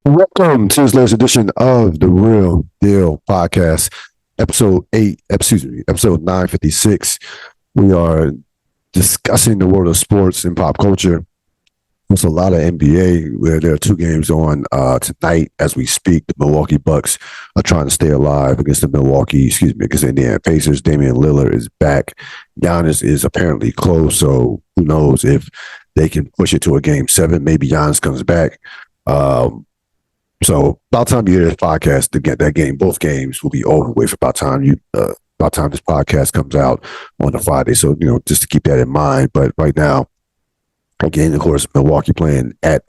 Welcome to this latest edition of the Real Deal Podcast, episode 956. We are discussing the world of sports and pop culture. There's a lot of NBA where there are two games on tonight as we speak. The Milwaukee Bucks are trying to stay alive against against the Indiana Pacers. Damian Lillard is back. Giannis is apparently close, so who knows if they can push it to a game seven. Maybe Giannis comes back. So about time you hear this podcast to get that game, both games will be over with about time this podcast comes out on a Friday. So, just to keep that in mind. But right now, again, of course, Milwaukee playing at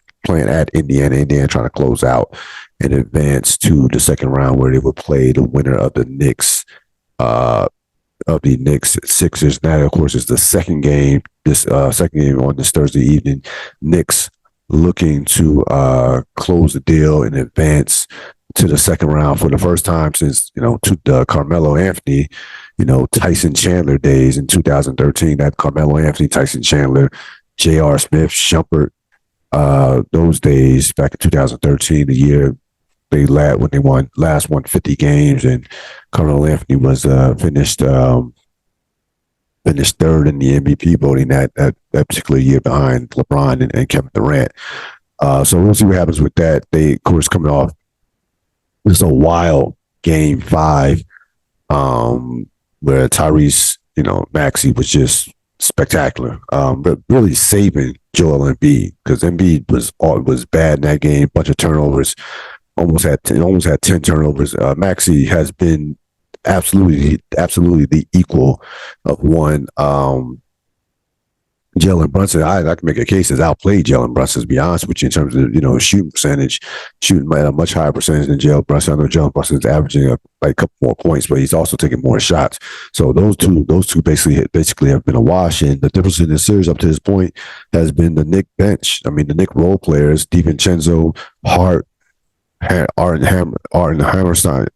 Indiana. Indiana trying to close out and advance to the second round where they will play the winner of the Knicks Sixers. That, of course, is the second game. This second game on this Thursday evening. Knicks looking to close the deal and advance to the second round for the first time since, to the Carmelo Anthony, Tyson Chandler days in 2013. That Carmelo Anthony, Tyson Chandler, J.R. Smith, Shumpert, those days back in 2013, the year when they won 50 games, and Carmelo Anthony was finished third in the MVP voting that particular year behind LeBron and Kevin Durant. So we'll see what happens with that. They, of course, coming off just a wild game 5 where Tyrese, Maxey was just spectacular, but really saving Joel Embiid because Embiid was bad in that game. Bunch of turnovers, almost had 10 turnovers. Maxey has been absolutely the equal of one. Jalen Brunson, I can make a case has outplayed Jalen Brunson, to be honest with you, in terms of shooting percentage, shooting at a much higher percentage than Jalen Brunson. I know Jalen Brunson is averaging a couple more points, but he's also taking more shots. So those two basically have been a wash. And the difference in the series up to this point has been the Knick bench. I mean, the Knick role players, DiVincenzo, Hart, Hammerstein,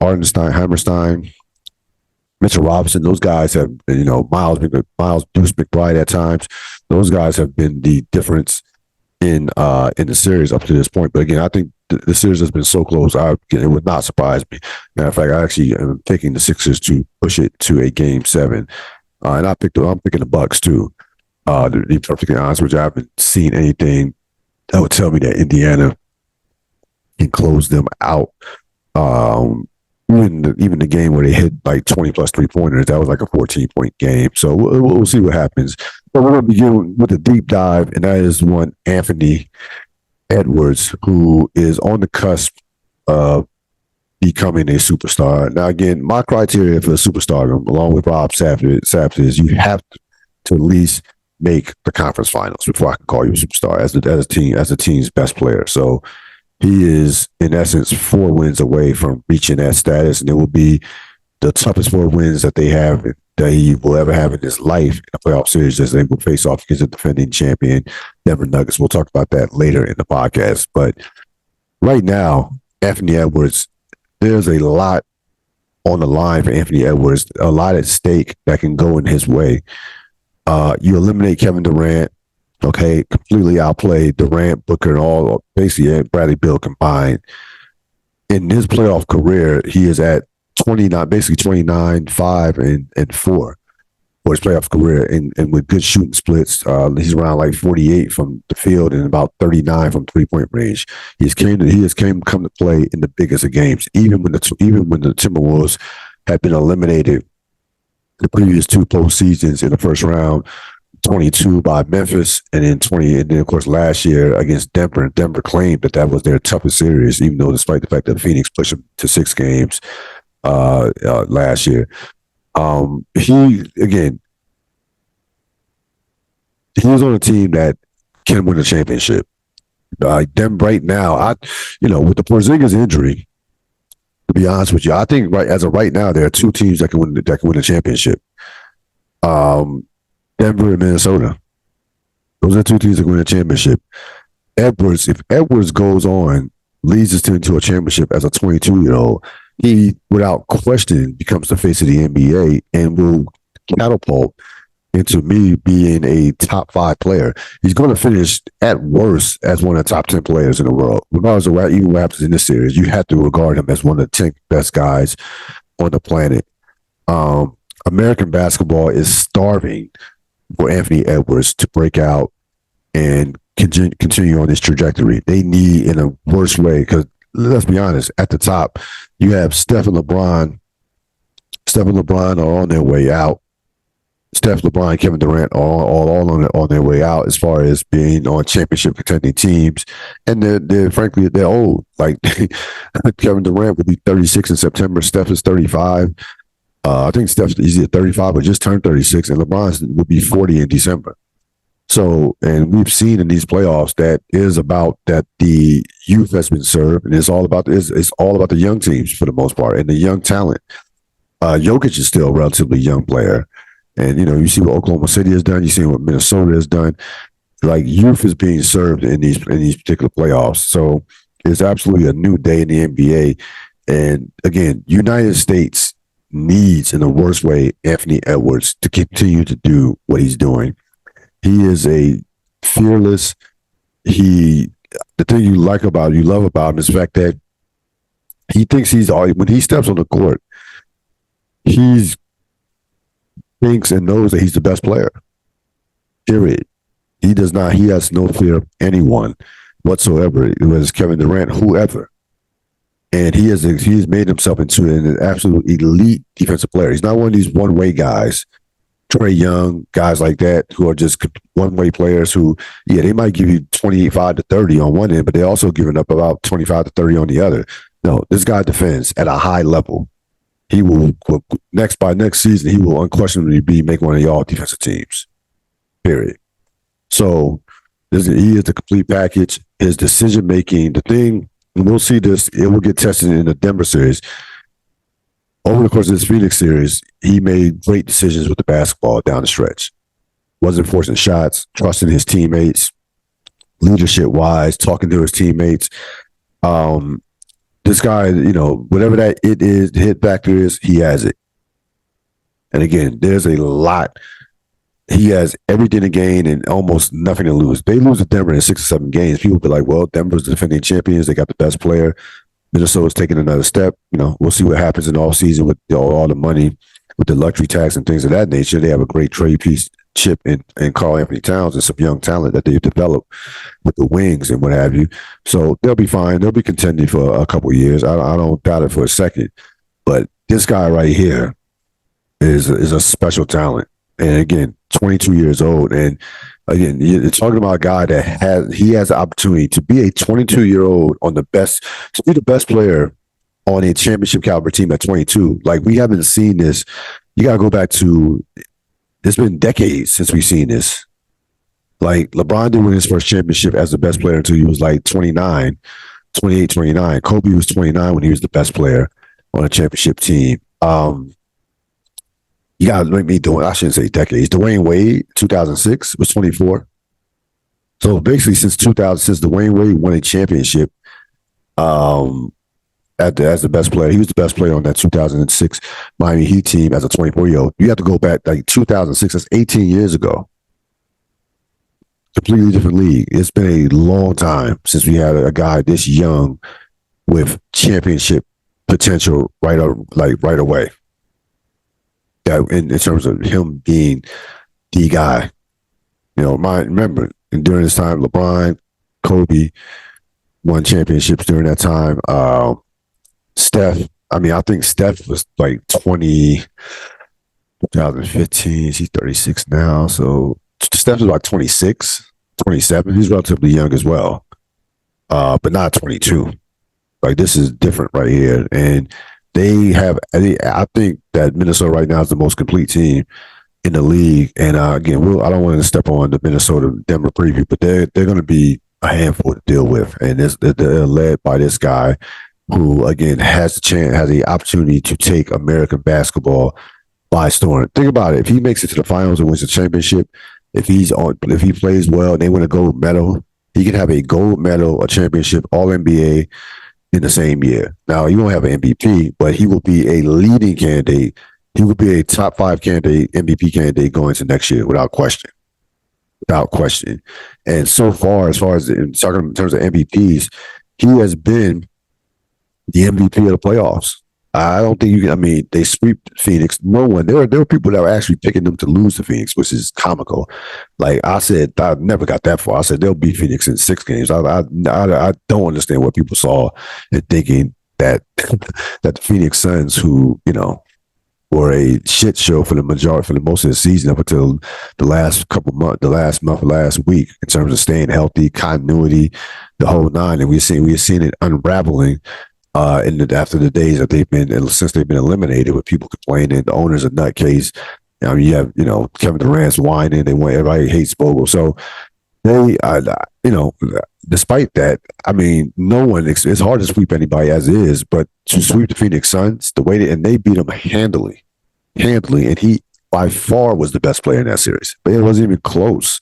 Mitchell Robinson, those guys have, Miles Deuce McBride at times. Those guys have been the difference in the series up to this point. But again, I think the series has been so close. It would not surprise me. Matter of fact, I actually am picking the Sixers to push it to a game 7, and I'm picking the Bucks too. To be perfectly honest with you, I haven't seen anything that would tell me that Indiana can close them out. Even the game where they hit like 20 plus 3-pointers, that was like a 14-point game. So we'll see what happens. But we're going to begin with a deep dive, and that is one Anthony Edwards, who is on the cusp of becoming a superstar. Now, again, my criteria for a superstar, along with Rob Sapp, is you have to at least make the conference finals before I can call you a superstar as the team's best player. So he is, in essence, 4 wins away from reaching that status, and it will be the toughest 4 wins that he will ever have in his life in a playoff series as they will face off against the defending champion Denver Nuggets. We'll talk about that later in the podcast. But right now, Anthony Edwards, there's a lot on the line for Anthony Edwards, a lot at stake that can go in his way. You eliminate Kevin Durant. Okay, completely outplayed Durant, Booker, and all, basically Bradley Beal combined. In his playoff career, he is at 29, 5, and 4 for his playoff career, and with good shooting splits. He's around like 48 from the field and about 39 from 3-point range. He has come to play in the biggest of games, even when the Timberwolves had been eliminated the previous 2 postseasons in the first round. 22 by Memphis, and then of course last year against Denver. And Denver claimed that was their toughest series, even though despite the fact that Phoenix pushed them to 6 games last year. He was on a team that can win a championship. Them right now, with the Porzingis injury, to be honest with you, I think as of right now, there are 2 teams that can win a championship. Denver and Minnesota. Those are 2 teams that win a championship. If Edwards goes on, leads his team to a championship as a 22-year-old, he, without question, becomes the face of the NBA and will catapult into me being a top 5 player. He's going to finish at worst as one of the top 10 players in the world. Regardless of what even what happens in this series, you have to regard him as one of the 10 best guys on the planet. American basketball is starving for Anthony Edwards to break out and continue on this trajectory. They need in a worse way because let's be honest, at the top, you have Steph and LeBron. Steph and LeBron are on their way out. Steph, LeBron, Kevin Durant are all on their way out as far as being on championship contending teams, and they're frankly they're old. Like Kevin Durant will be 36 in September. Steph is 35. I think Steph's easy at 35, but just turned 36, and LeBron will be 40 in December. So, and we've seen in these playoffs that is about that the youth has been served, and it's all about the young teams for the most part and the young talent. Jokic is still a relatively young player. And, you know, you see what Oklahoma City has done. You see what Minnesota has done. Like, youth is being served in these particular playoffs. So it's absolutely a new day in the NBA. And, again, United States needs, in the worst way, Anthony Edwards to continue to do what he's doing. He is a fearless. The thing you love about him is the fact that he thinks when he steps on the court, he's thinks and knows that he's the best player. Period. He has no fear of anyone whatsoever. It was Kevin Durant, whoever. And he's made himself into an absolute elite defensive player. He's not one of these one-way guys, Trae Young, guys like that, who are just one-way players who, they might give you 25 to 30 on one end, but they're also giving up about 25 to 30 on the other. No, this guy defends at a high level. He will by next season, he will unquestionably make one of y'all defensive teams. Period. So he is the complete package. His decision making, the thing, and we'll see this. It will get tested in the Denver series. Over the course of this Phoenix series, he made great decisions with the basketball down the stretch. Wasn't forcing shots, trusting his teammates, leadership wise, talking to his teammates. This guy, whatever that hit factor is, he has it. And again, there's a lot. He has everything to gain and almost nothing to lose. They lose to Denver in 6 or 7 games. People will be like, well, Denver's the defending champions. They got the best player. Minnesota's taking another step. We'll see what happens in the offseason with all the money, with the luxury tax and things of that nature. They have a great trade piece chip in Karl-Anthony Towns and some young talent that they've developed with the wings and what have you. So they'll be fine. They'll be contending for a couple of years. I don't doubt it for a second. But this guy right here is a special talent. And again, 22 years old. And again, you're talking about a guy that has the opportunity to be a 22-year-old to be the best player on a championship caliber team at 22. Like, we haven't seen this. You got to go back to, it's been decades since we've seen this. Like, LeBron didn't win his first championship as the best player until he was like 28, 29. Kobe was 29 when he was the best player on a championship team. You got to make me do it. I shouldn't say decades. Dwayne Wade, 2006, was 24. So basically, since Dwayne Wade won a championship, as the best player, he was the best player on that 2006 Miami Heat team as a 24-year-old. You have to go back like 2006. That's 18 years ago. Completely different league. It's been a long time since we had a guy this young with championship potential right away. That in terms of him being the guy, remember, and during this time, LeBron, Kobe won championships during that time. Steph, I think Steph was like 2015. He's 36 now. So Steph is about 26, 27. He's relatively young as well, but not 22. Like, this is different right here. And I think that Minnesota right now is the most complete team in the league. And again, I don't want to step on the Minnesota-Denver preview, but they're going to be a handful to deal with. And they're led by this guy who, again, has the opportunity to take American basketball by storm. Think about it. If he makes it to the finals and wins the championship, if he plays well and they win a gold medal, he can have a gold medal, a championship, All-NBA in the same year. Now, he won't have an MVP, but he will be a leading candidate He would be a top 5 candidate, MVP candidate going into next year without question. Without question. And so far, as talking in terms of MVPs, he has been the MVP of the playoffs. I don't think you can. I mean, they sweep Phoenix. No one. There were people that were actually picking them to lose to Phoenix, which is comical. Like I said, I never got that far. I said they'll beat Phoenix in 6 games. I don't understand what people saw and thinking that that the Phoenix Suns, who were a shit show for the most of the season up until the last couple months, the last month, last week, in terms of staying healthy, continuity, the whole nine, and we've seen it unraveling after the days that since they've been eliminated, with people complaining, the owners are nutcase. I mean, you have Kevin Durant's whining. Everybody hates Bogle, so they despite that, I mean, no one. It's hard to sweep anybody as is, but to sweep the Phoenix Suns the way and they beat them handily, and he by far was the best player in that series, but it wasn't even close.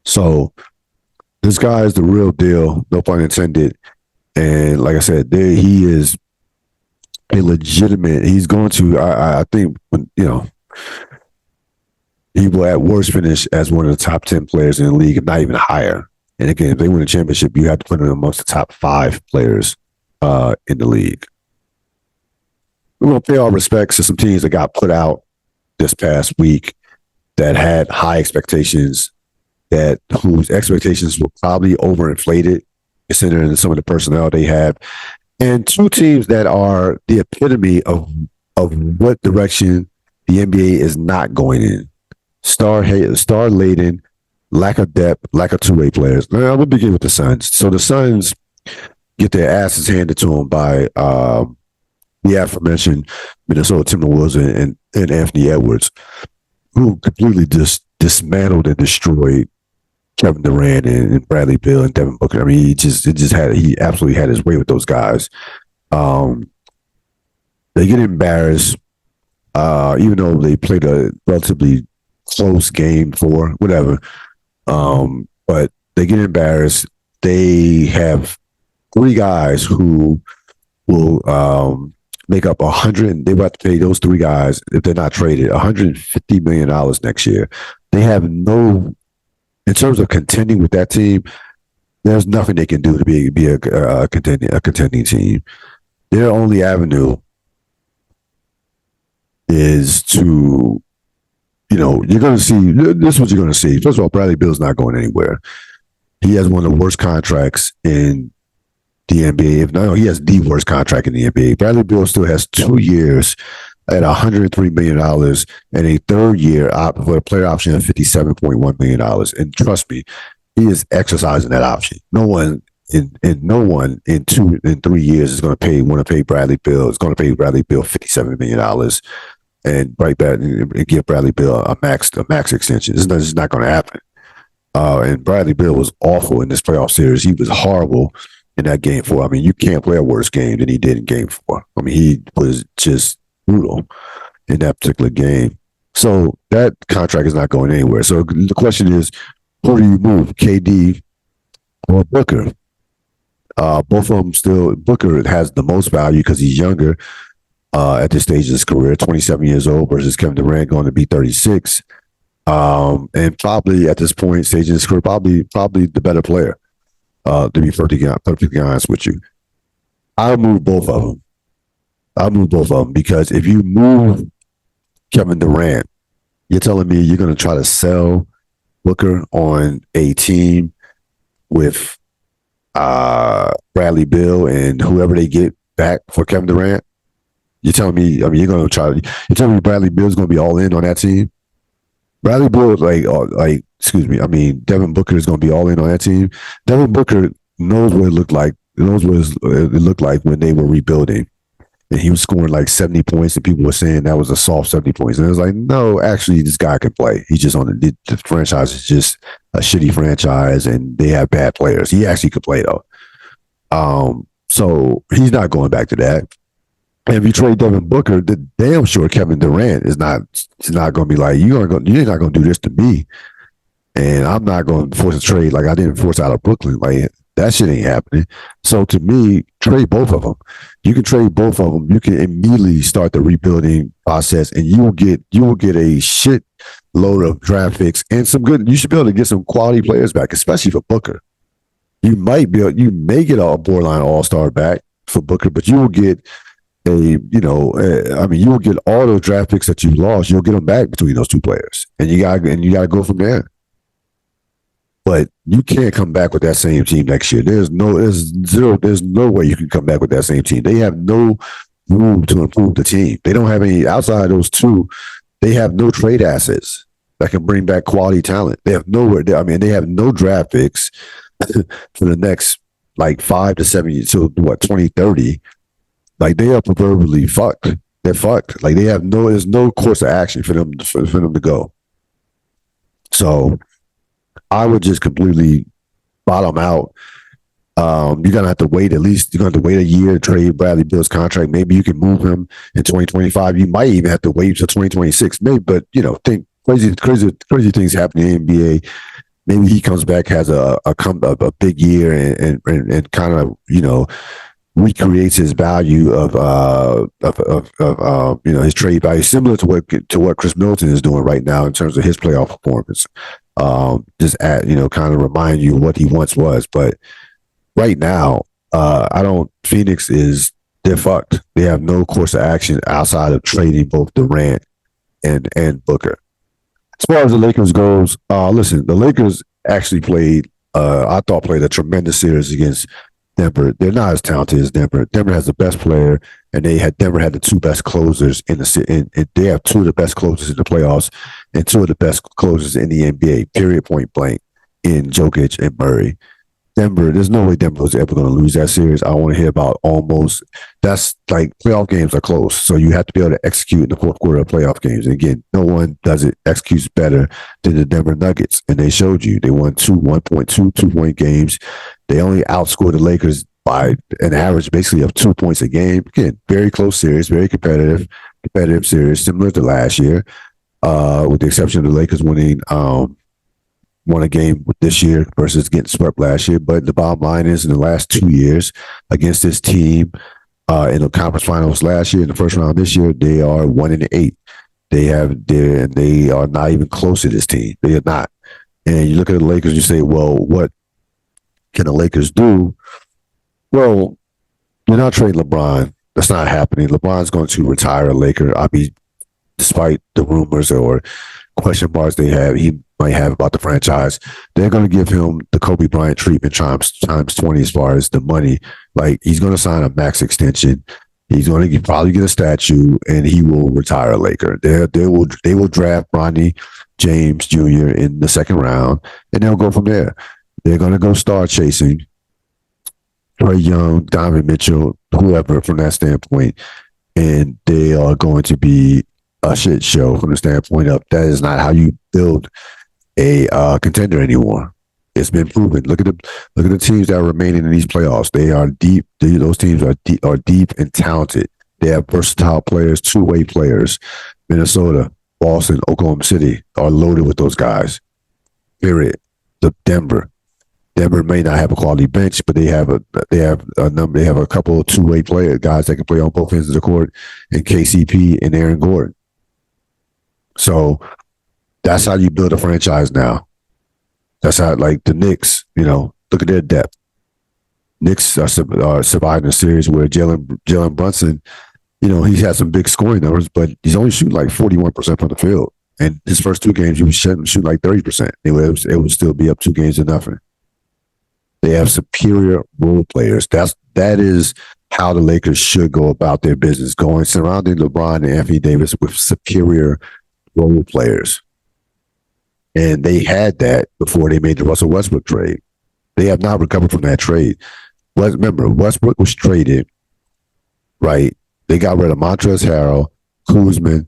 So this guy is the real deal, no pun intended. And like I said, he is a legitimate. He's going to. I think he will at worst finish as one of the top 10 players in the league, if not even higher. And again, if they win a championship, you have to put him amongst the top 5 players in the league. We want to pay our respects to some teams that got put out this past week that had high expectations, whose expectations were probably overinflated, considering some of the personnel they have, and 2 teams that are the epitome of what direction the NBA is not going in. Star-laden, lack of depth, lack of two-way players. Now, we'll begin with the Suns. So the Suns get their asses handed to them by the aforementioned Minnesota Timberwolves and Anthony Edwards, who completely just dismantled and destroyed Kevin Durant and Bradley Beal and Devin Booker. I mean, he absolutely had his way with those guys. They get embarrassed, even though they played a relatively close game for whatever. But they get embarrassed. They have 3 guys who will make up 100. They will have to pay those 3 guys, if they're not traded, $150 million next year. They have no. In terms of contending with that team, there's nothing they can do to be a contending team. Their only avenue is to, you're going to see, this is what you're going to see. First of all, Bradley Beal's not going anywhere. He has one of the worst contracts in the NBA. He has the worst contract in the NBA. Bradley Beal still has 2 years at $103 million and a 3rd year for a player option of $57.1 million. And trust me, he is exercising that option. No one in 2 and 3 years is going to want to pay Bradley Beal. Is going to pay Bradley Beal $57 million and right back and give Bradley Beal a max extension. This is not going to happen. And Bradley Beal was awful in this playoff series. He was horrible in that game 4. I mean, you can't play a worse game than he did in game 4. I mean, he was just brutal in that particular game. So that contract is not going anywhere. So the question is, who do you move, KD or Booker? Both of them still. Booker has the most value because he's younger at this stage of his career, 27 years old, versus Kevin Durant going to be 36. And probably at this point, stage in his career, probably the better player. To be perfectly honest with you, I'll move both of them. Because if you move Kevin Durant, you're telling me you're going to try to sell Booker on a team with Bradley Beal and whoever they get back for Kevin Durant. You're telling me, you're telling me Bradley Beal's going to be all in on that team? Bradley Beal, Devin Booker is going to be all in on that team. Devin Booker knows what it looked like. Knows what it looked like when they were rebuilding. And he was scoring like 70 points, and people were saying that was a soft 70 points. And it was like, no, actually, this guy can play. He's just the franchise is just a shitty franchise, and they have bad players. He actually could play, though. So he's not going back to that. And if you trade Devin Booker, the damn sure Kevin Durant is not going to be like, you're not going to do this to me. And I'm not going to force a trade like I didn't force out of Brooklyn. Like, That shit ain't happening. So to me, trade both of them. You can trade both of them. You can immediately start the rebuilding process, and you will get a shit load of draft picks and some good. You should be able to get some quality players back, especially for Booker. You may get a borderline all-star back for Booker, but you will get you will get all those draft picks that you lost. You'll get them back between those two players, and you gotta go from there. But you can't come back with that same team next year. There's no way you can come back with that same team. They have no room to improve the team. They don't have any outside of those two. They have no trade assets that can bring back quality talent. They have nowhere. They have no draft picks for the next like 5 to 7 years to 2030. Like they are proverbially fucked. They're fucked. Like there's no course of action for them to go. So I would just completely bottom out. You're gonna have to wait a year to trade Bradley Beal's contract. Maybe you can move him in 2025. You might even have to wait until 2026. Maybe, but think crazy things happen in the NBA. Maybe he comes back, has a big year, and kind of recreates his value of his trade value, similar to what Chris Middleton is doing right now in terms of his playoff performance. Just kind of remind you what he once was. But right now, Phoenix they're fucked. They have no course of action outside of trading both Durant and Booker. As far as the Lakers goes, listen, the Lakers actually played a tremendous series against Denver. They're not as talented as Denver. Denver has the best player, and Denver had the two best closers they have two of the best closers in the playoffs and two of the best closers in the NBA, period, point blank, in Jokic and Murray. Denver, there's no way Denver was ever going to lose that series. I don't want to hear about almost. That's like playoff games are close. So you have to be able to execute in the fourth quarter of playoff games. And again, no one executes better than the Denver Nuggets. And they showed you. They won 2.point games. They only outscored the Lakers by an average basically of 2 points a game. Again, very close series, very competitive series, similar to last year, with the exception of the Lakers winning won a game this year versus getting swept last year. But the bottom line is, in the last 2 years against this team in the conference finals last year, in the first round this year, they are 1-8. They are not even close to this team. They are not. And you look at the Lakers, you say, well, what can the Lakers do? Well, you're not trading LeBron. That's not happening. LeBron's going to retire a Laker. Despite the rumors or question marks he might have about the franchise, they're going to give him the Kobe Bryant treatment times 20 as far as the money. Like, he's going to sign a max extension. He's going to probably get a statue, and he will retire a Laker. They will draft Bronny James Jr. in the second round, and they'll go from there. They're going to go star chasing Trae Young, Donovan Mitchell, whoever from that standpoint, and they are going to be a shit show from the standpoint of that is not how you build a contender anymore. It's been proven. Look at the teams that are remaining in these playoffs. They are deep. Those teams are deep and talented. They have versatile players, two-way players. Minnesota, Boston, Oklahoma City are loaded with those guys. Period. Denver may not have a quality bench, but they have a couple of two-way player guys that can play on both ends of the court, and KCP and Aaron Gordon. So that's how you build a franchise now. That's how, like the Knicks, look at their depth. Knicks are surviving a series where Jalen Brunson, he's had some big scoring numbers, but he's only shooting like 41% from the field. And his first two games, he was shooting like 30%. It would still be up 2 games to nothing. They have superior role players. That is how the Lakers should go about their business, surrounding LeBron and Anthony Davis with superior role players. And they had that before they made the Russell Westbrook trade. They have not recovered from that trade. Remember, Westbrook was traded, right? They got rid of Montrezl Harrell, Kuzma,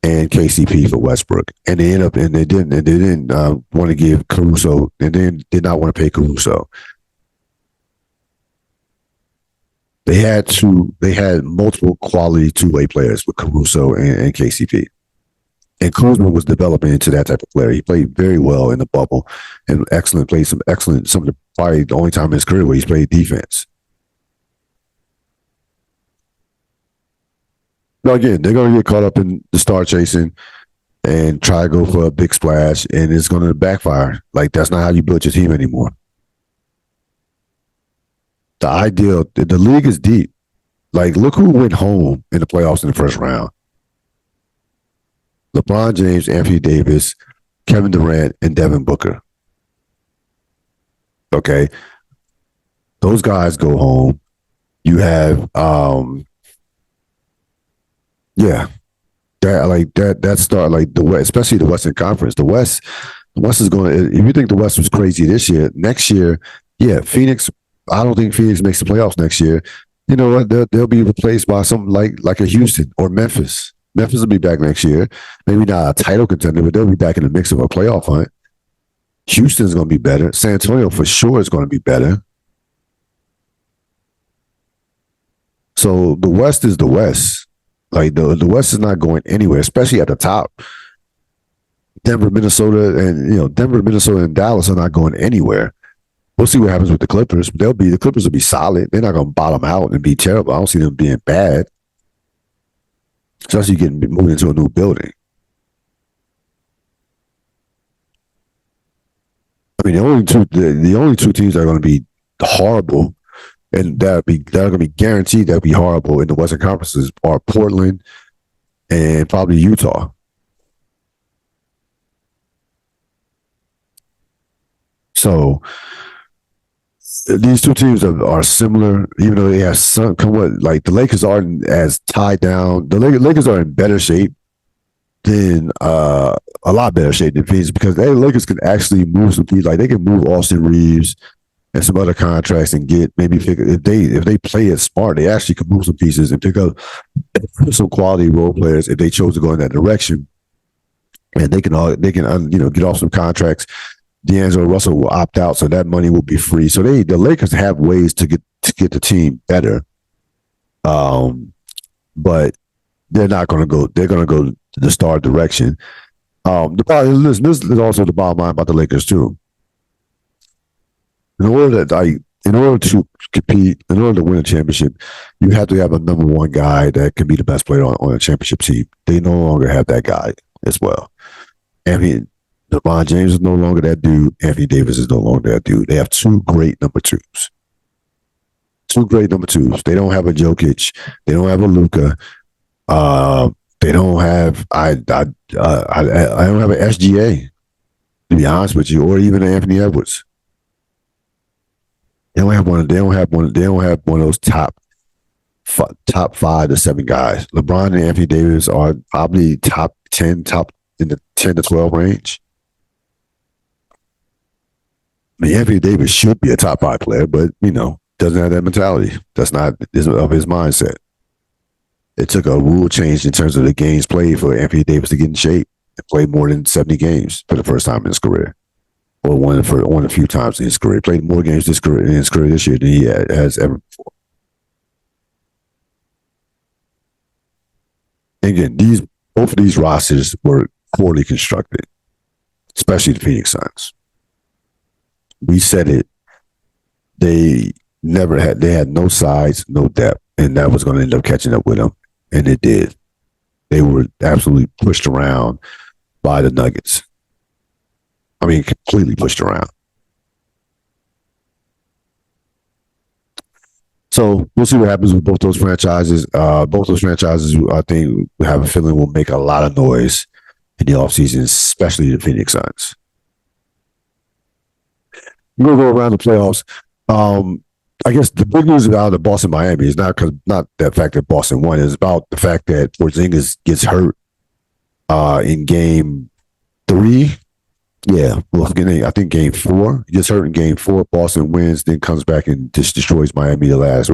and KCP for Westbrook, and they didn't want to give Caruso, and then did not want to pay Caruso. They had multiple quality two-way players with Caruso and KCP. And Kuzma was developing into that type of player. He played very well in the bubble and played some of the probably the only time in his career where he's played defense. Now again, they're going to get caught up in the star chasing and try to go for a big splash, and it's going to backfire. Like, that's not how you build your team anymore. The league is deep. Like, look who went home in the playoffs in the first round. LeBron James, Anthony Davis, Kevin Durant, and Devin Booker. Okay. Those guys go home. You have, that start, like, the West, especially the Western Conference. The West is going to, if you think the West was crazy this year, next year, Phoenix, I don't think Phoenix makes the playoffs next year. You know what? They'll be replaced by something like a Houston or Memphis. Memphis will be back next year. Maybe not a title contender, but they'll be back in the mix of a playoff hunt. Houston's going to be better. San Antonio for sure is going to be better. So the West is the West. Like, the West is not going anywhere, especially at the top. Denver, Minnesota, and Dallas are not going anywhere. We'll see what happens with the Clippers. The Clippers will be solid. They're not going to bottom out and be terrible. I don't see them being bad, especially moving into a new building. I mean, the only two teams that are going to be horrible, and that are going to be guaranteed that be horrible in the Western Conferences are Portland and probably Utah. So these two teams are similar, even though they have somewhat, like, the Lakers aren't as tied down. The Lakers are in better shape than a lot better shape than Phoenix, because the Lakers can actually move some people. Like, they can move Austin Reeves and some other contracts and get if they play it smart, they actually can move some pieces and pick up some quality role players if they chose to go in that direction. And they can get off some contracts. D'Angelo Russell will opt out, so that money will be free. So the Lakers have ways to get the team better, but they're not going to go. They're going to go the star direction. This is also the bottom line about the Lakers too. In order to compete, in order to win a championship, you have to have a number one guy that can be the best player on a championship team. They no longer have that guy as well. LeBron James is no longer that dude. Anthony Davis is no longer that dude. They have two great number twos. They don't have a Jokic. They don't have a Luka. They don't have I don't have an SGA, to be honest with you, or even an Anthony Edwards. They don't have one. They don't have one of those top 5 to 7 guys. LeBron and Anthony Davis are probably top in the 10 to 12 range. I mean, Anthony Davis should be a top 5 player, but doesn't have that mentality. That's not of his mindset. It took a rule change in terms of the games played for Anthony Davis to get in shape and play more than 70 games for the first time in his career. Or one a few times in his career. He played more games in his career this year than he has ever before. Again, both of these rosters were poorly constructed, especially the Phoenix Suns. We said it. They had no size, no depth, and that was going to end up catching up with them, and it did. They were absolutely pushed around by the Nuggets. I mean, completely pushed around. So we'll see what happens with both those franchises. I think, we have a feeling will make a lot of noise in the offseason, especially the Phoenix Suns. We're going to go around the playoffs. I guess the big news about the Boston Miami is not the fact that Boston won. It's about the fact that Porzingis gets hurt in game 3. Yeah, well, I think game 4. He gets hurt in game 4. Boston wins, then comes back and just destroys Miami the last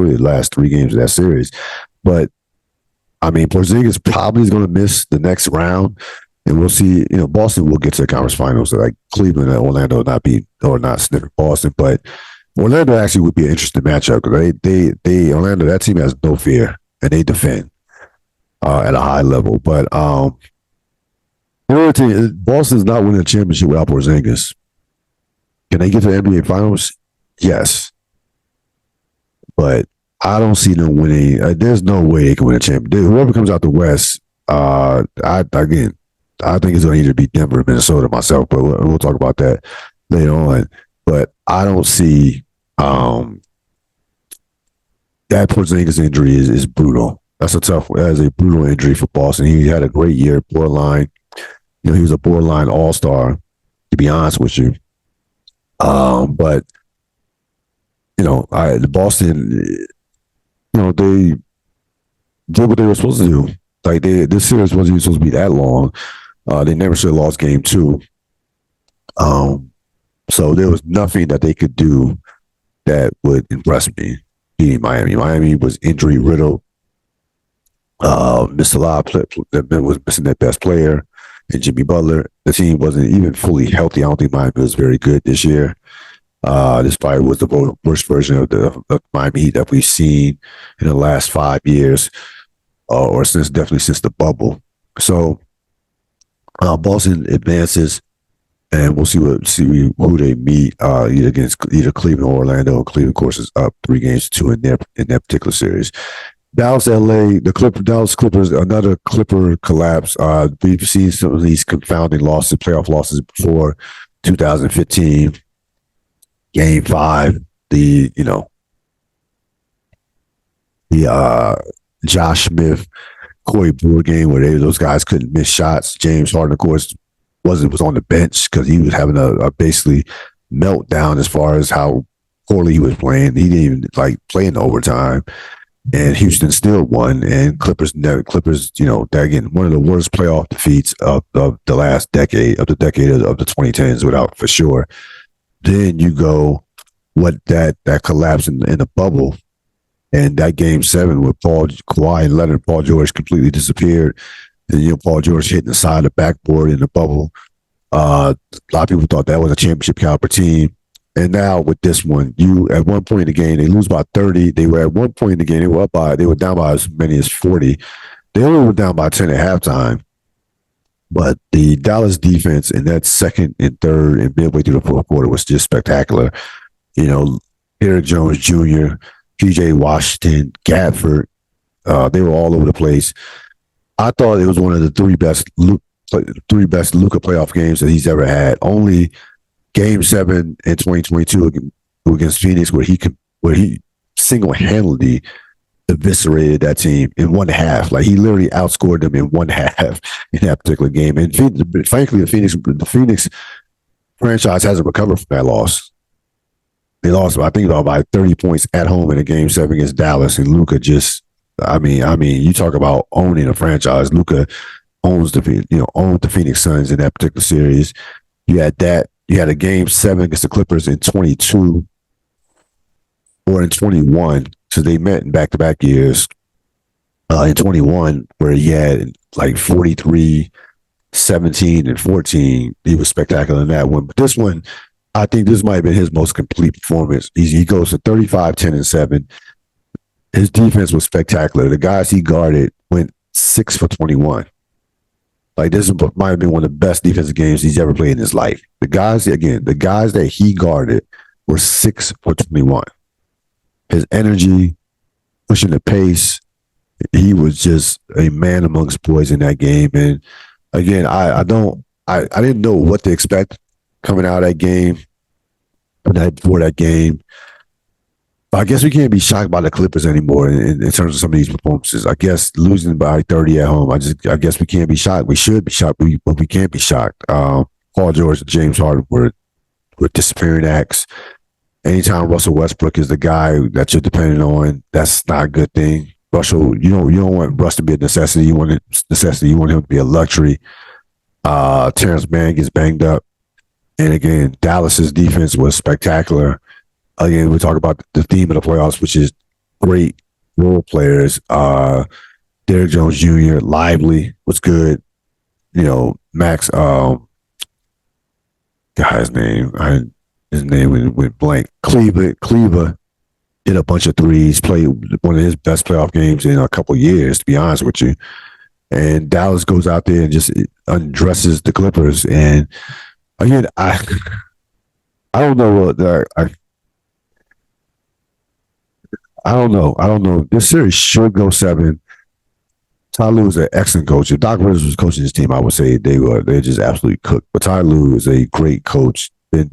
3 games of that series. But I mean, Porzingis probably is going to miss the next round, and we'll see. Boston will get to the conference finals. Like Cleveland and Orlando not sniffing Boston, but Orlando actually would be an interesting matchup because Orlando, that team has no fear and they defend at a high level. But Boston's not winning a championship without Porzingis. Can they get to the NBA Finals? Yes, but I don't see them winning. There's no way they can win a championship. Whoever comes out the West, I think it's going to either be Denver or Minnesota myself, but we'll talk about that later on. But I don't see that Porzingis injury is brutal. That is a brutal injury for Boston. He had a great year, borderline. He was a borderline all-star, to be honest with you. But the Boston, they did what they were supposed to do. Like this series wasn't even supposed to be that long. They never should have lost game 2. So there was nothing that they could do that would impress me beating Miami. Miami was injury riddled. Missed a lot. Was missing their best player, and Jimmy Butler. The team wasn't even fully healthy. I don't think Miami was very good this year. This probably was the worst version of the Miami Heat that we've seen in the last 5 years, or definitely since the bubble. So Boston advances, and we'll see who they meet either against either Cleveland or Orlando. Cleveland, of course, is up 3-2 in that particular series. Dallas, LA, Dallas Clippers, another Clipper collapse. We've seen some of these confounding losses, playoff losses before. 2015, Game 5, the Josh Smith, Corey Brewer game where those guys couldn't miss shots. James Harden, of course, was on the bench because he was having a basically meltdown as far as how poorly he was playing. He didn't even play in overtime. And Houston still won, and Clippers, again, one of the worst playoff defeats of the last decade, of the 2010s, without for sure. Then you go that collapse in the bubble, and that Game 7 with Kawhi and Leonard, Paul George completely disappeared. And Paul George hitting the side of the backboard in the bubble. A lot of people thought that was a championship caliber team. And now with this one, at one point in the game, they lose by 30. They were at one point in the game, they were down by as many as 40. They only were down by 10 at halftime. But the Dallas defense in that second and third and midway through the fourth quarter was just spectacular. Derrick Jones Jr., PJ Washington, Gafford, they were all over the place. I thought it was one of the three best Luka playoff games that he's ever had. Only Game 7 in 2022 against Phoenix, where he single-handedly eviscerated that team in one half. He literally outscored them in one half in that particular game. And frankly, the Phoenix franchise hasn't recovered from that loss. They lost, I think, by 30 points at home in a Game 7 against Dallas, and Luka just, you talk about owning a franchise. Luka owned the Phoenix Suns in that particular series. You had that. You had a Game 7 against the Clippers in 22 or in 21, so they met in back-to-back years. In 21, where he had 43, 17, and 14. He was spectacular in that one. But this one, I think this might have been his most complete performance. He goes to 35, 10, and 7. His defense was spectacular. The guys he guarded went 6 for 21. This might have been one of the best defensive games he's ever played in his life. The guys that he guarded were 6 for 21. His energy, pushing the pace, he was just a man amongst boys in that game. And again, I didn't know what to expect coming out of that game, before that game. I guess we can't be shocked by the Clippers anymore in terms of some of these performances. I guess losing by 30 at home, I guess we can't be shocked. We should be shocked, but we can't be shocked. Paul George and James Harden were disappearing acts. Anytime Russell Westbrook is the guy that you're depending on, that's not a good thing. Russell, you don't want Russ to be a necessity. You want him to be a luxury. Terrence Mann gets banged up. And again, Dallas's defense was spectacular. Again, we talk about the theme of the playoffs, which is great role players. Derrick Jones Jr., Lively was good. Max, his name went blank. Cleaver hit a bunch of threes, played one of his best playoff games in a couple of years, to be honest with you. And Dallas goes out there and just undresses the Clippers. And again, I don't know what I don't know. I don't know. This series should go 7. Ty Lue is an excellent coach. If Doc Rivers was coaching this team, I would say they're just absolutely cooked. But Ty Lue is a great coach. Been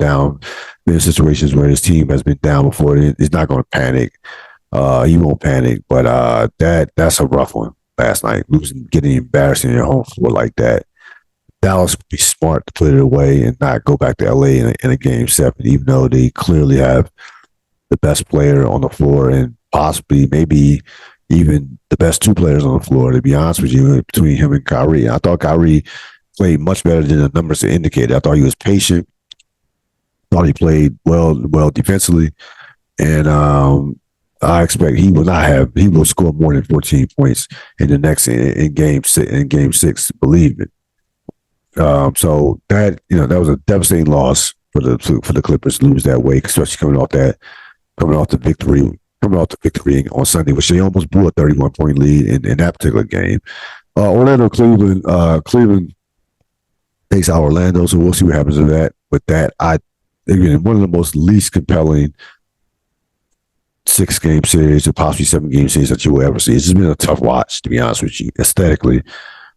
in situations where his team has been down before. He's not going to panic. He won't panic. But that's a rough one last night. Losing, getting embarrassed in your home floor like that. Dallas would be smart to put it away and not go back to LA in a game 7, even though they clearly have the best player on the floor and possibly maybe even the best 2 players on the floor, to be honest with you, between him and Kyrie. I thought Kyrie played much better than the numbers indicated. I thought he was patient. Thought he played well defensively. And I expect he will score more than 14 points in the next in game 6, believe it. So that was a devastating loss for the Clippers to lose that way, especially coming off the victory on Sunday, which they almost blew a 31-point lead in that particular game. Orlando, Cleveland takes out Orlando, so we'll see what happens with that. With that, one of the most least compelling 6-game series or possibly 7-game series that you will ever see. It's just been a tough watch, to be honest with you. Aesthetically,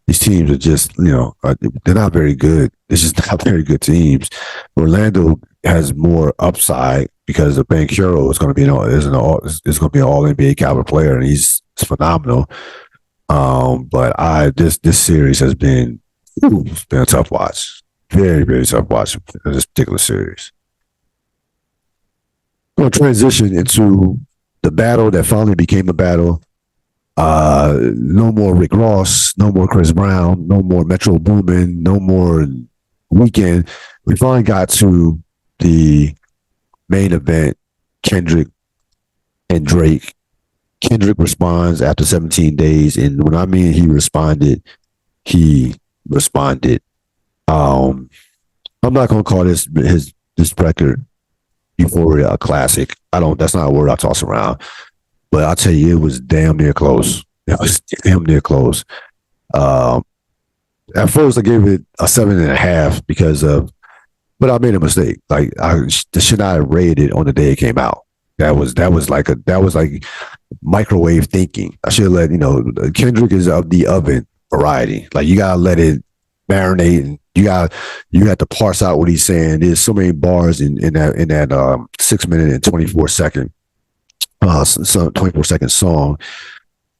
these teams are just, they're not very good. It's just not very good teams. Orlando has more upside because the Banchero is going to be is going to be an All NBA caliber player, and he's phenomenal. But this series has been a tough watch, very very tough watch in this particular series. Going to transition into the battle that finally became a battle. No more Rick Ross, no more Chris Brown, no more Metro Boomin, no more Weekend. We finally got to the main event, Kendrick and Drake. Kendrick responds after 17 days, and when I mean he responded. I'm not going to call this record Euphoria a classic. That's not a word I toss around. But I'll tell you, it was damn near close. It was damn near close. At first, I gave it a 7.5 but I made a mistake. Like I should not have rated it on the day it came out. That was like microwave thinking. I should have let Kendrick is of the oven variety. Like you gotta let it marinate, and you have to parse out what he's saying. There's so many bars in that 6 minute and 24-second 24-second song.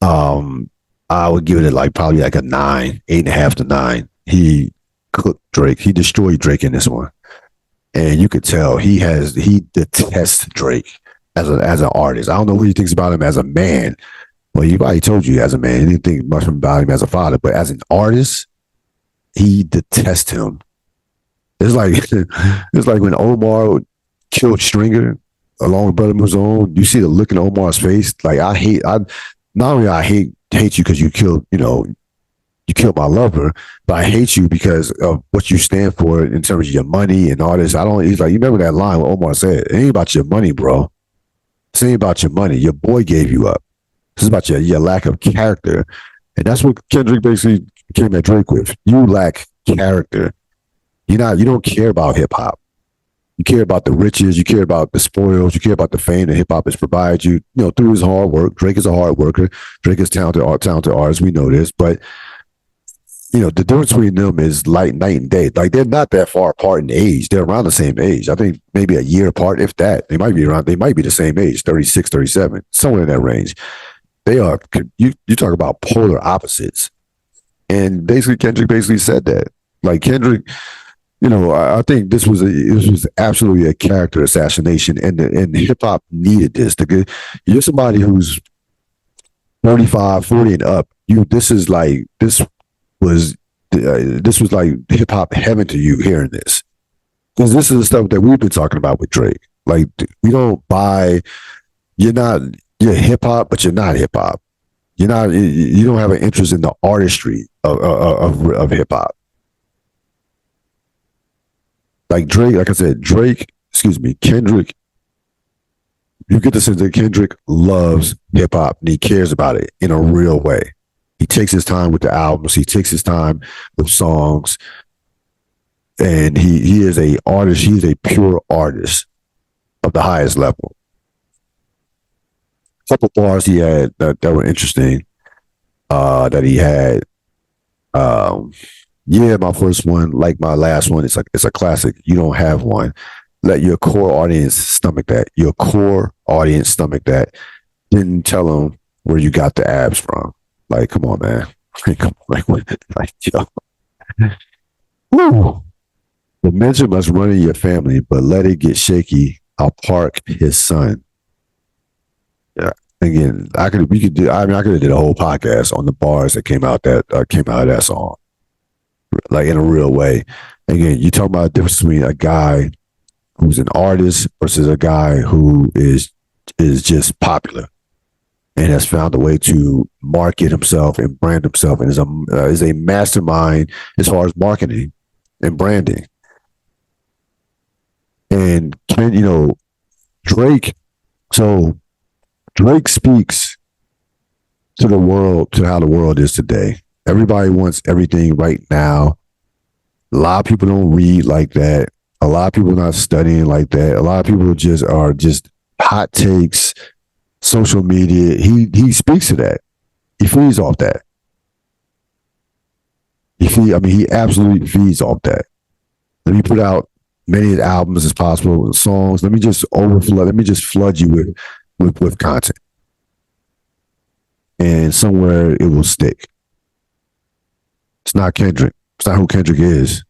I would give it probably like a 9, 8.5 to 9. He cooked Drake. He destroyed Drake in this one, and you could tell he detests Drake as an artist. I don't know what he thinks about him as a man. Well, he probably told you as a man. He didn't think much about him as a father, but as an artist, he detests him. It's like when Omar killed Stringer along with Brother Mazone. You see the look in Omar's face. Like I hate you because you killed my lover, but I hate you because of what you stand for in terms of your money and all this. He's like, you remember that line where Omar said, it ain't about your money, bro. This ain't about your money. Your boy gave you up. This is about your lack of character. And that's what Kendrick basically came at Drake with. You lack character. You don't care about hip hop. You care about the riches. You care about the spoils. You care about the fame that hip hop has provided you. Through his hard work. Drake is a hard worker. Drake is talented artist. We know this, but the difference between them is like night and day. Like they're not that far apart in age. They're around the same age. I think maybe a year apart, if that. They might be the same age, 36, 37, somewhere in that range. They are. You talk about polar opposites, and basically Kendrick said that. Like Kendrick. I think this was absolutely a character assassination, and hip hop needed this. You're somebody who's 35, 40 and up. This was like hip hop heaven to you hearing this, because this is the stuff that we've been talking about with Drake. Like we don't buy. You're hip hop, but you're not hip hop. You don't have an interest in the artistry of hip hop. Like Drake, like I said, Kendrick, you get the sense that Kendrick loves hip hop and he cares about it in a real way. He takes his time with the albums. He takes his time with songs. And he is a artist. He's a pure artist of the highest level. couple bars he had that were interesting. That he had. Um, yeah, my first one, like my last one, it's a classic. You don't have one. Let your core audience stomach that. Your core audience stomach that. Didn't tell them where you got the abs from. Like, come on, man. Like, yo. Woo. The mentor must run in your family, but let it get shaky. I'll park his son. Yeah. Again, we could do. I mean, I could have did a whole podcast on the bars that came out of that song, like in a real way. Again, you talk about the difference between a guy who's an artist versus a guy who is just popular and has found a way to market himself and brand himself, and is a mastermind as far as marketing and branding. And Drake. So Drake speaks to the world, to how the world is today. Everybody wants everything right now. A lot of people don't read like that. A lot of people not studying like that. A lot of people are just hot takes, social media. He speaks to that. He feeds off that. He absolutely feeds off that. Let me put out many albums as possible, songs. Let me just flood you with content. And somewhere it will stick. It's not Kendrick. It's not who Kendrick is.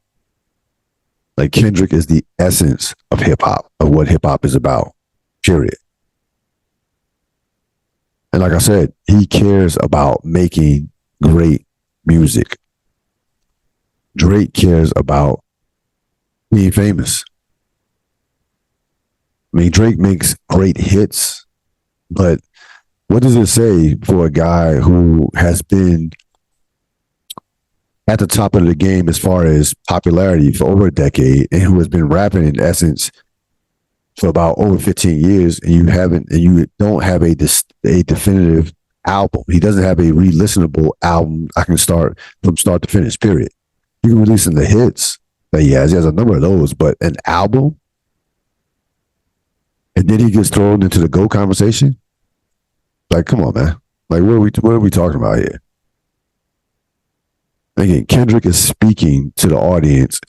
Like, Kendrick is the essence of hip hop, of what hip hop is about, period. And like I said, he cares about making great music. Drake cares about being famous. I mean, Drake makes great hits, but what does it say for a guy who has been at the top of the game as far as popularity for over a decade, and who has been rapping in essence for about over 15 years, and you don't have a definitive album. He doesn't have a re-listenable album I can start from start to finish, period. You can release in the hits that he has. He has a number of those, but an album? And then he gets thrown into the GOAT conversation? Like, come on, man. Like, what are we talking about here? Again, Kendrick is speaking to the audience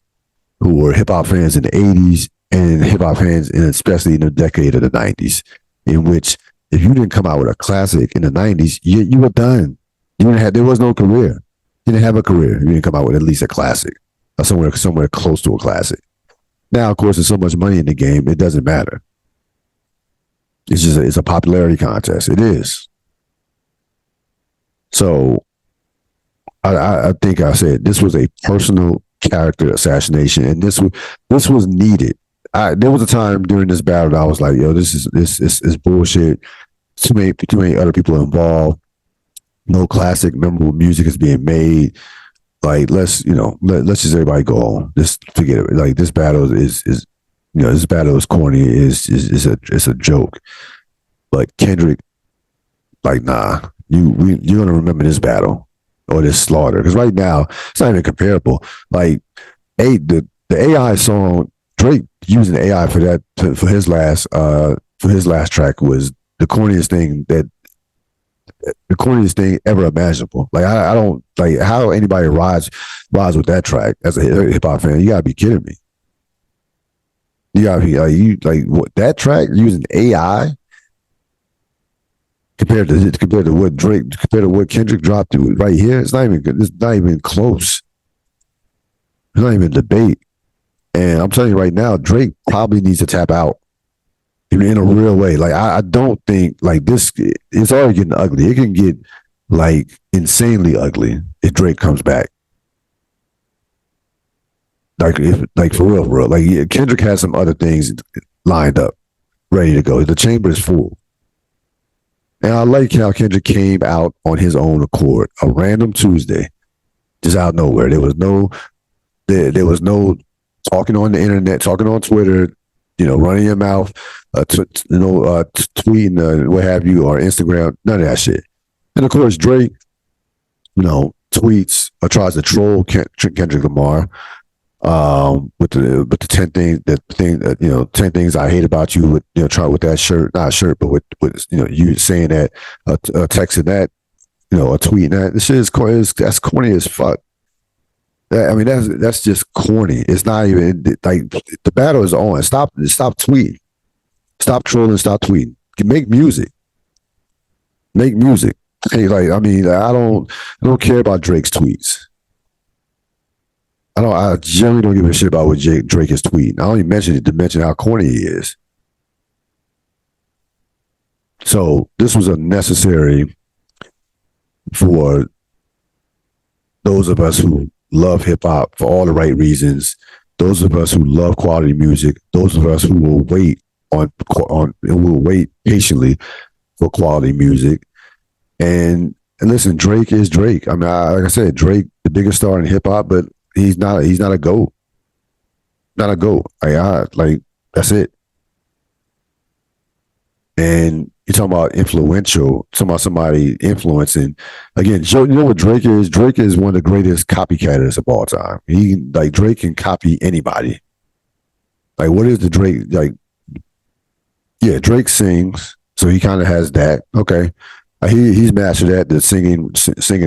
who were hip hop fans in the 80s and hip hop fans, and especially in the decade of the 90s, in which if you didn't come out with a classic in the 90s, you were done. There was no career. You didn't have a career. You didn't come out with at least a classic, or somewhere close to a classic. Now, of course, there's so much money in the game, it doesn't matter. It's a popularity contest. It is. So I think I said this was a personal character assassination, and this was needed. There was a time during this battle that I was like, yo, this is bullshit. Too many other people involved. No classic memorable music is being made. Like, let's just everybody go on. Just forget it. Like, this battle is this battle is corny. It's a joke. But Kendrick, like, nah, you're gonna remember this battle or this slaughter, because right now it's not even comparable. Like, the AI song, Drake using AI for that for his last track was the corniest thing ever imaginable. Like, I don't like how anybody rides with that track as a hip hop fan. You gotta be kidding me. You gotta be what, that track using AI compared to what Kendrick dropped to right here. It's not even good. It's not even close. It's not even a debate. And I'm telling you right now, Drake probably needs to tap out in a real way. Like, I don't think, like, this, it's already getting ugly. It can get, like, insanely ugly if Drake comes back. Like for real. Like, yeah, Kendrick has some other things lined up, ready to go. The chamber is full. And I like how Kendrick came out on his own accord, a random Tuesday, just out of nowhere. There was no talking on the internet, talking on Twitter, running your mouth, tweeting, what have you, or Instagram, none of that shit. And of course, Drake, tweets or tries to troll Kendrick Lamar With the 10 things, 10 things I hate about you, with try with that shirt, not shirt, but with you saying that, texting that, a tweeting that. This shit is corny. That's corny as fuck. I mean, that's just corny. It's not even like the battle is on. Stop tweeting. Stop trolling. Stop tweeting. Make music. Make music. Hey, like, I mean, I don't care about Drake's tweets. I generally don't give a shit about what Drake is tweeting. I only mention it to mention how corny he is. So this was unnecessary for those of us who love hip hop for all the right reasons. Those of us who love quality music. Those of us who will wait will wait patiently for quality music. And listen, Drake is Drake. I mean, like I said, Drake, the biggest star in hip hop, but he's not a GOAT. Not a GOAT. Like that's it. And you're talking about influential, talking about somebody influencing. Again, you know what Drake is? Drake is one of the greatest copycatters of all time. Drake can copy anybody. Like, what is the Drake? Like, yeah, Drake sings, so he kind of has that. Okay. He's mastered that, the singing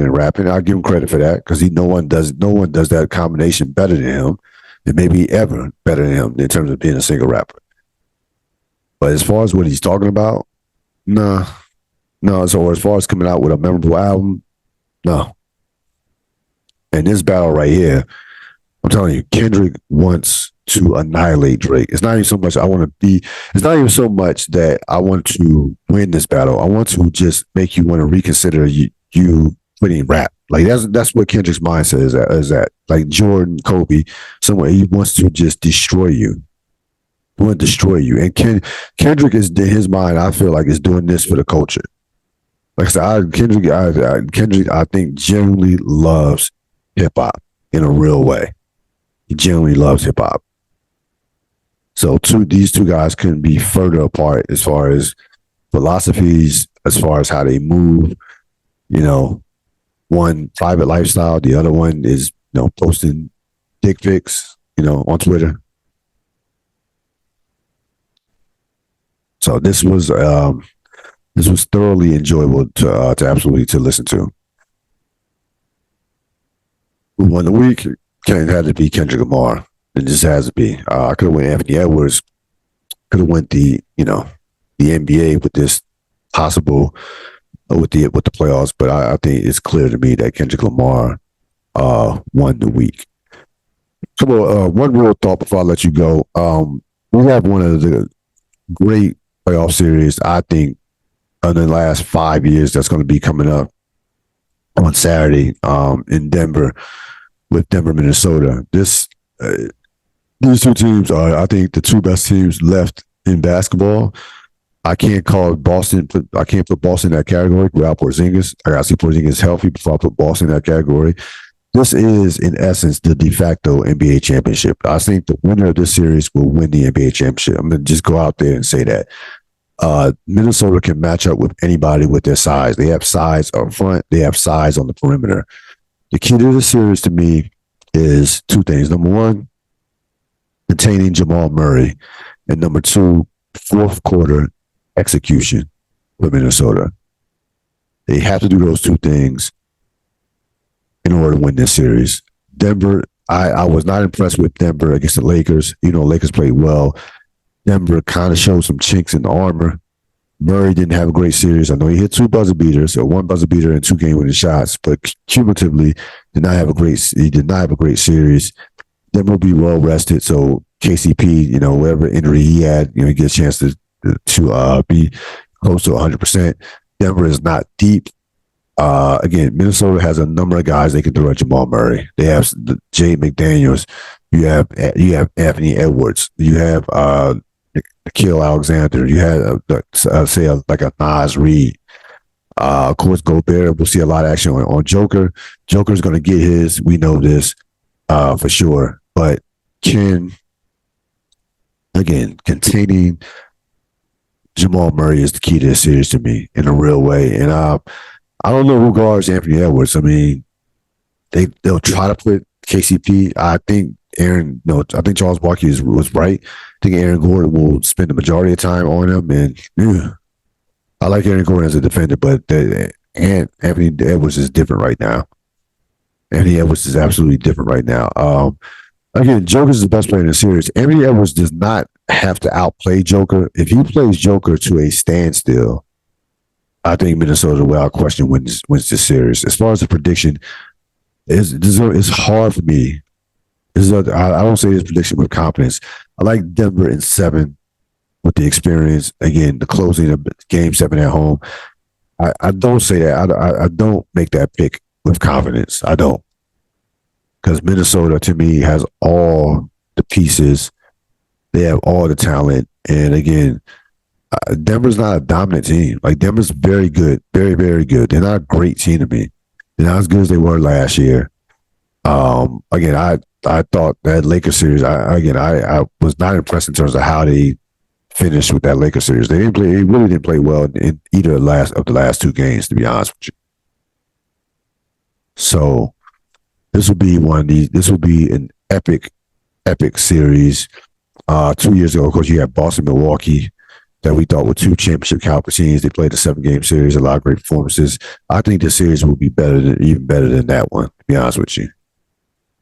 and rapping. I'll give him credit for that because no one does that combination better than him, and maybe ever better than him in terms of being a singer rapper. But as far as what he's talking about, no. So as far as coming out with a memorable album, no. And this battle right here, I'm telling you, Kendrick wants to annihilate Drake. It's not even so much it's not even so much that I want to win this battle. I want to just make you want to reconsider you quitting rap. Like that's what Kendrick's mindset is at. Like Jordan, Kobe, somewhere he wants to just destroy you. He want to destroy you. And Kendrick is, in his mind, I feel like, is doing this for the culture. Like I said, Kendrick, I think, genuinely loves hip hop in a real way. He genuinely loves hip hop. So these two guys couldn't be further apart as far as philosophies, as far as how they move. One private lifestyle, the other one is posting dick pics, on Twitter. So this was thoroughly enjoyable to absolutely to listen to. Who won the week? Had to be Kendrick Lamar. It just has to be. I could have went Anthony Edwards. Could have went the NBA with this possible with the playoffs, but I think it's clear to me that Kendrick Lamar won the week. So one real thought before I let you go. We have one of the great playoff series, I think, in the last 5 years that's going to be coming up on Saturday in Denver with Denver, Minnesota. These two teams are, I think, the two best teams left in basketball. I can't call Boston. I can't put Boston in that category without Porzingis. I got to see Porzingis healthy before I put Boston in that category. This is, in essence, the de facto NBA championship. I think the winner of this series will win the NBA championship. I'm going to just go out there and say that. Minnesota can match up with anybody with their size. They have size up front. They have size on the perimeter. The key to this series to me is two things. Number one, containing Jamal Murray. And number two, fourth quarter execution for Minnesota. They have to do those two things in order to win this series. Denver, I was not impressed with Denver against the Lakers. Lakers played well. Denver kind of showed some chinks in the armor. Murray didn't have a great series. I know he hit two buzzer beaters, or one buzzer beater and two game-winning shots, but cumulatively he did not have a great series. Denver will be well rested, so KCP, whatever injury he had, he gets a chance to be close to 100%. Denver is not deep. Again, Minnesota has a number of guys they can throw at Jamal Murray. They have Jay McDaniels. You have Anthony Edwards. You have Nickeil Alexander. You had like a Naz Reid. Of course, Gobert. We'll see a lot of action on Joker. Joker's going to get his. We know this for sure. But containing Jamal Murray is the key to this series to me in a real way. And I don't know who guards Anthony Edwards. I mean, they'll try to put KCP. I think I think Charles Barkley was right. I think Aaron Gordon will spend the majority of time on him, and I like Aaron Gordon as a defender, but and Anthony Edwards is different right now. Anthony Edwards is absolutely different right now. Again, Joker is the best player in the series. Anthony Edwards does not have to outplay Joker. If he plays Joker to a standstill, I think Minnesota, without question, wins this series. As far as the prediction, it's hard for me. I don't say this prediction with confidence. I like Denver in 7 with the experience. Again, the closing of Game 7 at home. I don't say that. I don't make that pick with confidence. I don't. Because Minnesota, to me, has all the pieces. They have all the talent. And again, Denver's not a dominant team. Like, Denver's very good. Very, very good. They're not a great team to me. They're not as good as they were last year. Again, I thought that Lakers series, I was not impressed in terms of how they finished with that Lakers series. They really didn't play well in either of the last 2 games, to be honest with you. So this will be an epic series. 2 years ago, of course, you had Boston, Milwaukee, that we thought were 2 championship caliber teams. They played a 7-game series, a lot of great performances. I think this series will be even better than that one, to be honest with you.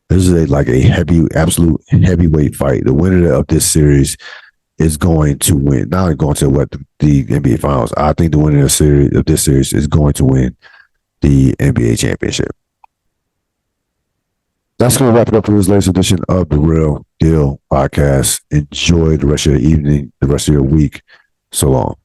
This is a absolute heavyweight fight. The winner of this series is going to win. Not only going to the NBA Finals. I think the winner of this series is going to win the NBA championship. That's going to wrap it up for this latest edition of the Real Deal Podcast. Enjoy the rest of your evening, the rest of your week. So long.